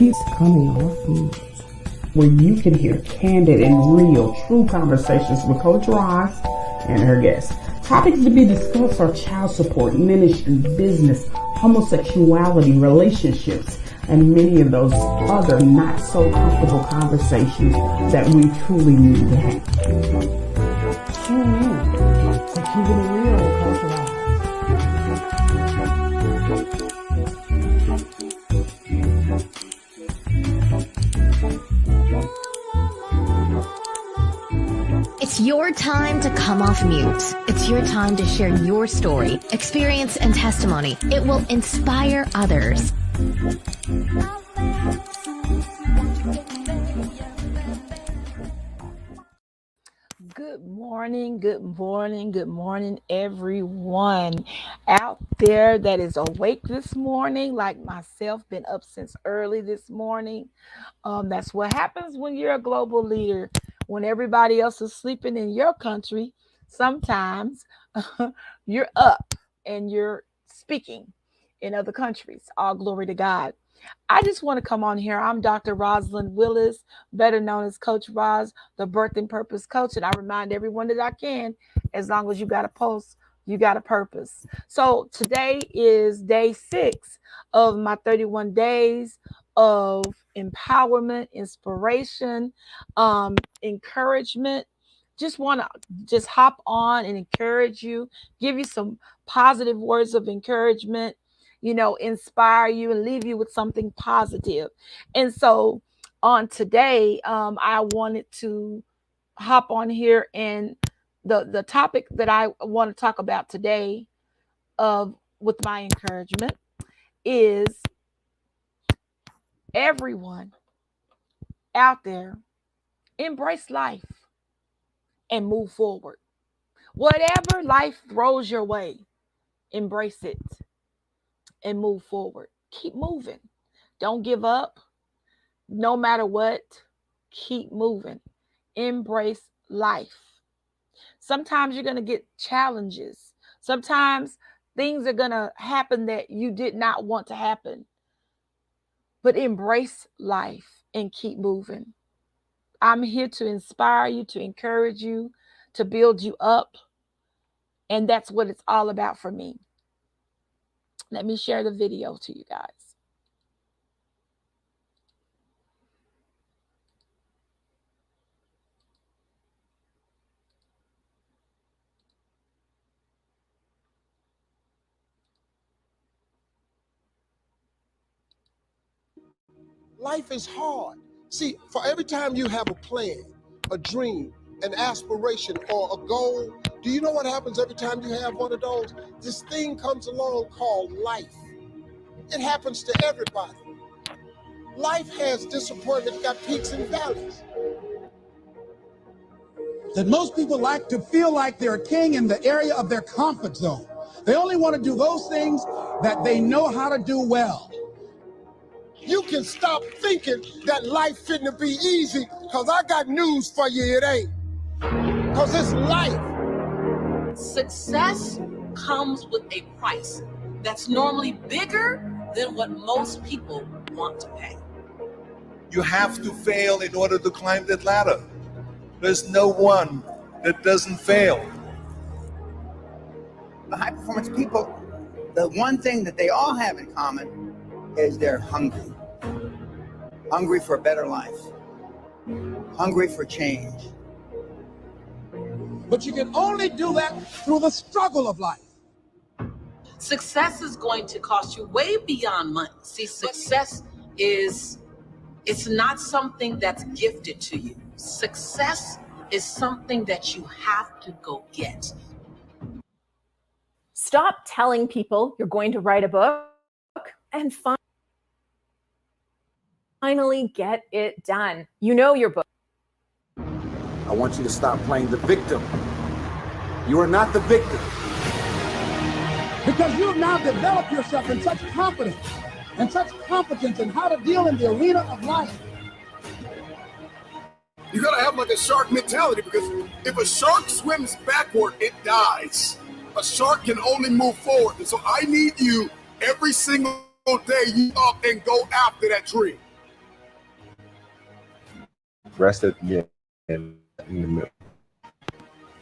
keeps coming off mute, where you can hear candid and real, true conversations with Coach Roz and her guests. Topics to be discussed are child support, ministry, business, homosexuality, relationships, and many of those other not so comfortable conversations that we truly need to have. Tune in to Keeping It Real with Coach Roz. It's your time to come off mute. It's your time to share your story, experience, and testimony. It will inspire others. Good morning, good morning, good morning, everyone out there that is awake this morning, like myself, been up since early this morning. That's what happens when you're a global leader. When everybody else is sleeping in your country, sometimes you're up and you're speaking in other countries. All glory to God. I just want to come on here. I'm Dr. Rosalind Willis, better known as Coach Roz, the Birthing Purpose Coach. And I remind everyone that I can, as long as you got a pulse, you got a purpose. So today is day 6 of my 31 days of empowerment, inspiration, encouragement. Just want to hop on and encourage you, give you some positive words of encouragement, inspire you and leave you with something positive. And so on today, I wanted to hop on here, and the topic that I want to talk about today with my encouragement is everyone out there, embrace life and move forward. Whatever life throws your way, embrace it and move forward. Keep moving. Don't give up. No matter what, keep moving. Embrace life. Sometimes you're going to get challenges. Sometimes things are going to happen that you did not want to happen. But embrace life and keep moving. I'm here to inspire you, to encourage you, to build you up. And that's what it's all about for me. Let me share the video to you guys. Life is hard. See, for every time you have a plan, a dream, an aspiration, or a goal, do you know what happens every time you have one of those? This thing comes along called life. It happens to everybody. Life has disappointment, got peaks and valleys. That most people like to feel like they're a king in the area of their comfort zone. They only want to do those things that they know how to do well. You can stop thinking that life fitting be easy, because I got news for you, it ain't. Because it's life. Success comes with a price that's normally bigger than what most people want to pay. You have to fail in order to climb that ladder. There's no one that doesn't fail. The high performance people, the one thing that they all have in common is they're hungry. Hungry for a better life. Hungry for change. But you can only do that through the struggle of life. Success is going to cost you way beyond money. See, success it's not something that's gifted to you. Success is something that you have to go get. Stop telling people you're going to write a book and finally get it done. You know your book. I want you to stop playing the victim. You are not the victim. Because you have now developed yourself in such confidence and such competence in how to deal in the arena of life. You gotta have like a shark mentality, because if a shark swims backward, it dies. A shark can only move forward. And so I need you every single day, you up and go after that dream. Rest at the end and in the middle.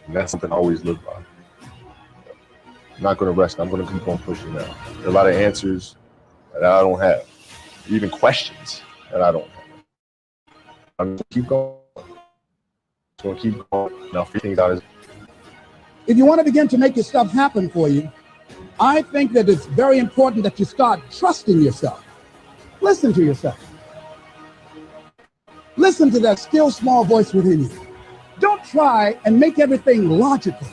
And that's something I always live by. I'm not going to rest. I'm going to keep on pushing now. There are a lot of answers that I don't have, even questions that I don't have. I'm going to keep going. I'm going to keep going. And I'll figure things out. If you want to begin to make your stuff happen for you, I think that it's very important that you start trusting yourself. Listen to yourself. Listen to that still small voice within you. Don't try and make everything logical.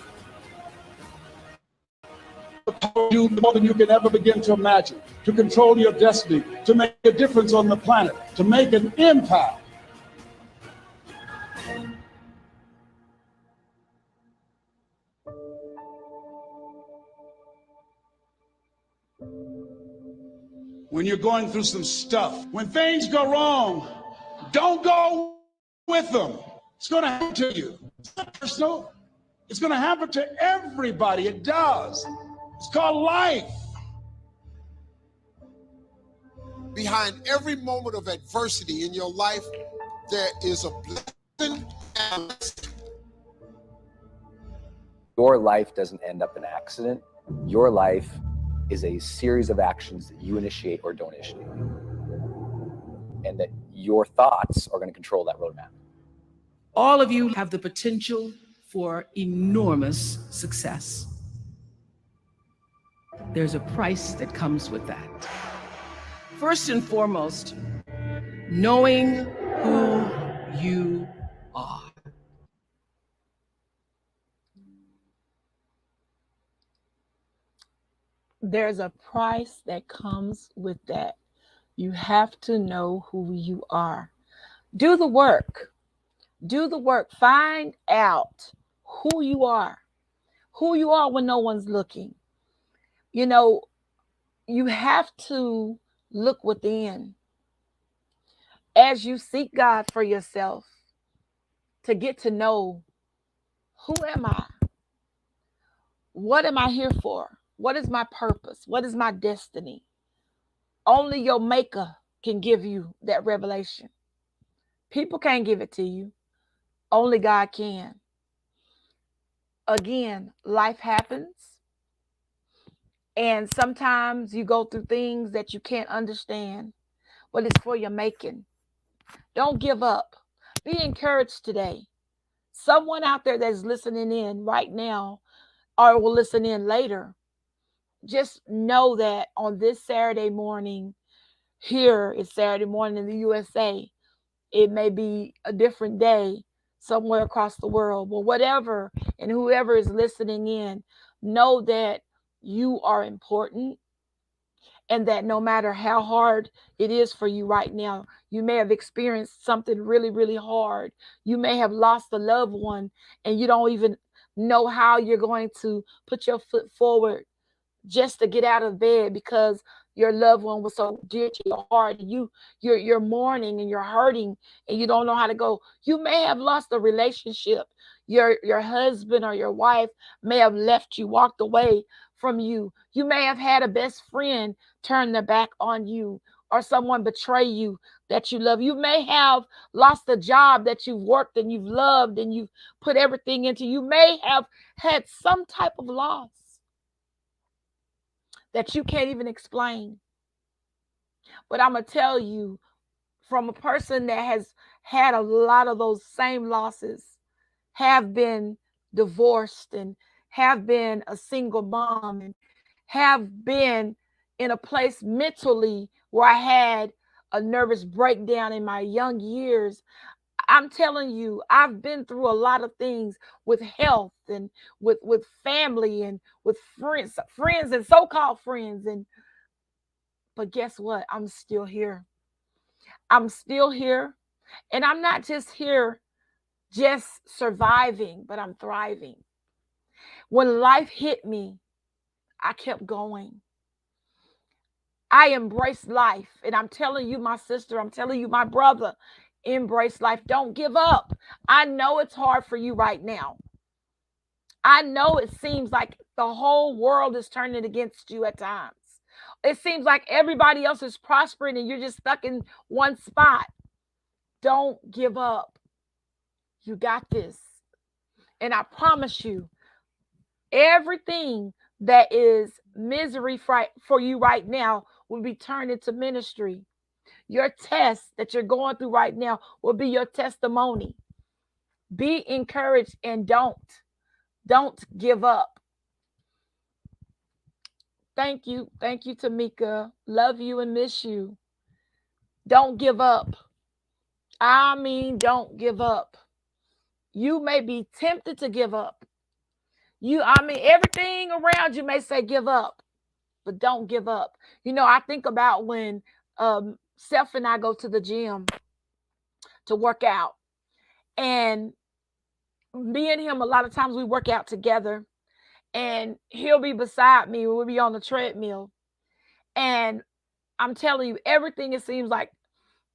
You more than you can ever begin to imagine, to control your destiny, to make a difference on the planet, to make an impact. When you're going through some stuff, when things go wrong, don't go with them. It's going to happen to you. It's not personal. It's going to happen to everybody. It does. It's called life. Behind every moment of adversity in your life, there is a blessing. Your life doesn't end up in an accident. Your life is a series of actions that you initiate or don't initiate. And that your thoughts are going to control that roadmap. All of you have the potential for enormous success. There's a price that comes with that. First and foremost, knowing who you are. There's a price that comes with that. You have to know who you are. Do the work. Do the work. Find out who you are. Who you are when no one's looking. You know, you have to look within as you seek God for yourself to get to know, who am I? What am I here for? What is my purpose? What is my destiny? Only your maker can give you that revelation. People can't give it to you. Only God can. Again, life happens. And sometimes you go through things that you can't understand, but it's for your making. Don't give up. Be encouraged today. Someone out there that's listening in right now or will listen in later, just know that on this Saturday morning, here it's Saturday morning in the USA, it may be a different day somewhere across the world, but whatever and whoever is listening in, know that you are important and that no matter how hard it is for you right now, you may have experienced something really, really hard. You may have lost a loved one and you don't even know how you're going to put your foot forward just to get out of bed because your loved one was so dear to your heart. You're mourning and you're hurting and you don't know how to go. You may have lost a relationship. Your husband or your wife may have left you, walked away from you. You may have had a best friend turn their back on you or someone betray you that you love. You may have lost a job that you've worked and you've loved and you've put everything into. You may have had some type of loss that you can't even explain. But I'm going to tell you, from a person that has had a lot of those same losses, have been divorced and have been a single mom and have been in a place mentally where I had a nervous breakdown in my young years. I'm telling you, I've been through a lot of things with health and with family and with friends and so-called friends. But guess what? I'm still here. I'm still here. And I'm not just here just surviving, but I'm thriving. When life hit me, I kept going. I embraced life. And I'm telling you, my sister, I'm telling you, my brother, embrace life. Don't give up. I know it's hard for you right now. I know it seems like the whole world is turning against you at times. It seems like everybody else is prospering and you're just stuck in one spot. Don't give up. You got this. And I promise you, everything that is misery for you right now will be turned into ministry. Your test that you're going through right now will be your testimony. Be encouraged and don't give up. Thank you, Tamika. Love you and miss you. Don't give up. I mean, don't give up. You may be tempted to give up. Everything around you may say give up, but don't give up. I think about when Seth and I go to the gym to work out, and me and him, a lot of times we work out together, and he'll be beside me. We'll be on the treadmill, and I'm telling you, everything, it seems like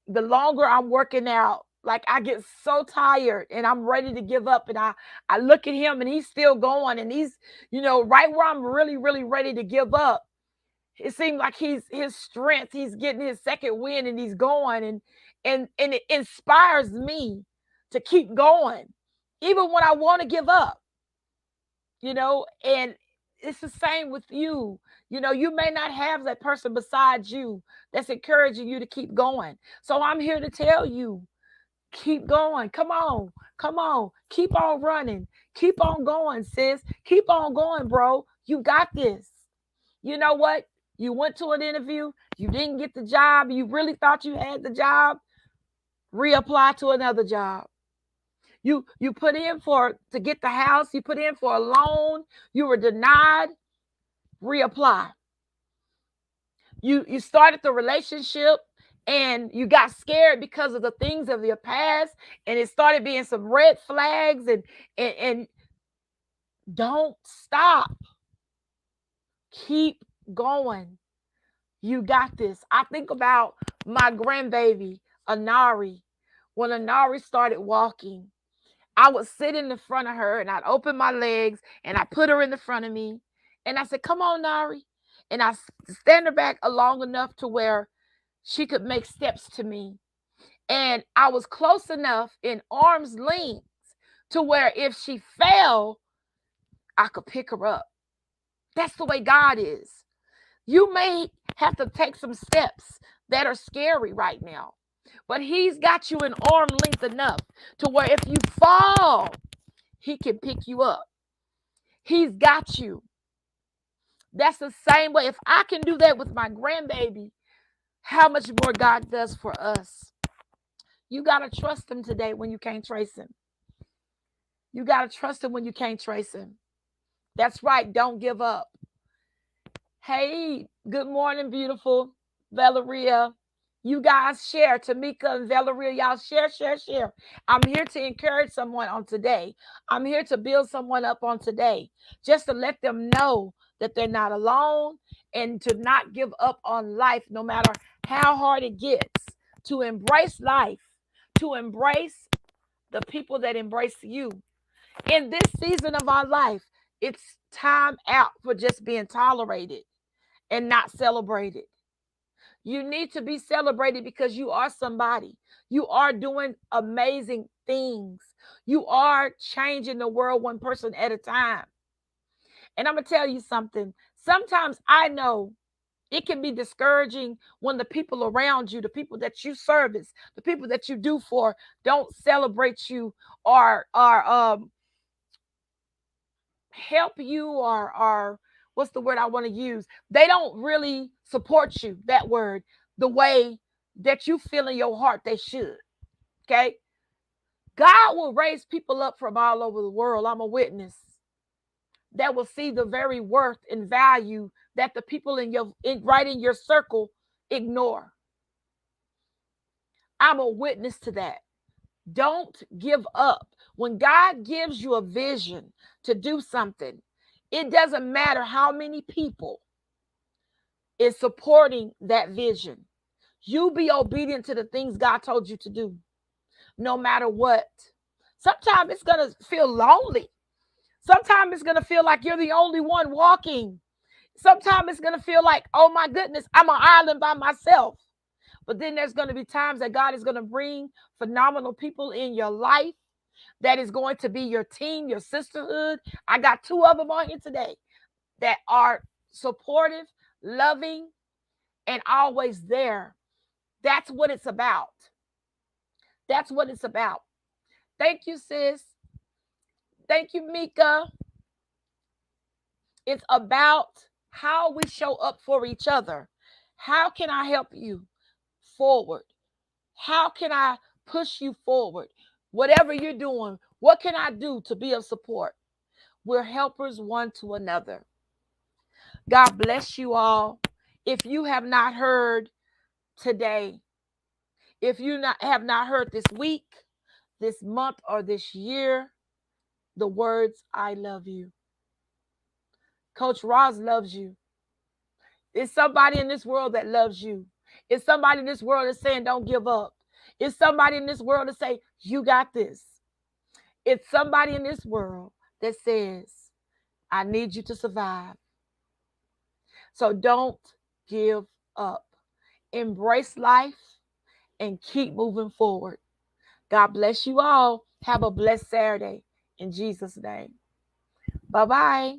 the longer I'm working out, like I get so tired and I'm ready to give up, and I look at him and he's still going, and he's, right where I'm really, really ready to give up. It seems like his strength, he's getting his second wind and he's going, and it inspires me to keep going, even when I want to give up, and it's the same with you. You may not have that person beside you that's encouraging you to keep going. So I'm here to tell you, keep going. Come on. Keep on running. Keep on going, sis. Keep on going, bro. You got this. You know what? You went to an interview. You didn't get the job. You really thought you had the job. Reapply to another job. You put in to get the house. You put in for a loan. You were denied. Reapply. You started the relationship and you got scared because of the things of your past, and it started being some red flags, and don't stop. Keep going. You got this. I think about my grandbaby, Anari. When Anari started walking, I would sit in the front of her and I'd open my legs and I put her in the front of me. And I said, come on, Nari. And I stand her back long enough to where she could make steps to me. And I was close enough in arm's length to where if she fell, I could pick her up. That's the way God is. You may have to take some steps that are scary right now, but he's got you in arm length enough to where if you fall, he can pick you up. He's got you. That's the same way. If I can do that with my grandbaby, how much more God does for us. You got to trust him today when you can't trace him. You got to trust him when you can't trace him. That's right. Don't give up. Hey, good morning, beautiful Valeria. You guys share. Tamika and Valeria, y'all share. I'm here to encourage someone on today. I'm here to build someone up on today, just to let them know that they're not alone and to not give up on life, no matter how hard it gets, to embrace life, to embrace the people that embrace you. In this season of our life, it's time out for just being tolerated and not celebrated. You need to be celebrated because you are somebody. You are doing amazing things. You are changing the world one person at a time. And I'm going to tell you something. Sometimes I know it can be discouraging when the people around you, the people that you service, the people that you do for, don't celebrate you or help you or what's the word I want to use? They don't really support you, that word, the way that you feel in your heart they should. Okay? God will raise people up from all over the world. I'm a witness. That will see the very worth and value that the people right in your circle ignore. I'm a witness to that. Don't give up. When God gives you a vision to do something, it doesn't matter how many people is supporting that vision. You be obedient to the things God told you to do, no matter what. Sometimes it's going to feel lonely. Sometimes it's going to feel like you're the only one walking. Sometimes it's going to feel like, oh my goodness, I'm an island by myself. But then there's going to be times that God is going to bring phenomenal people in your life that is going to be your team, your sisterhood. I got 2 of them on here today that are supportive, loving, and always there. That's what it's about. That's what it's about. Thank you, sis. Thank you, Mika. It's about how we show up for each other. How can I help you forward? How can I push you forward? Whatever you're doing, what can I do to be of support? We're helpers one to another. God bless you all. If you have not heard today, if you have not heard this week, this month, or this year, the words, I love you. Coach Roz loves you. It's somebody in this world that loves you. It's somebody in this world that's saying, don't give up. It's somebody in this world that say, you got this. It's somebody in this world that says, I need you to survive. So don't give up. Embrace life and keep moving forward. God bless you all. Have a blessed Saturday in Jesus' name. Bye-bye.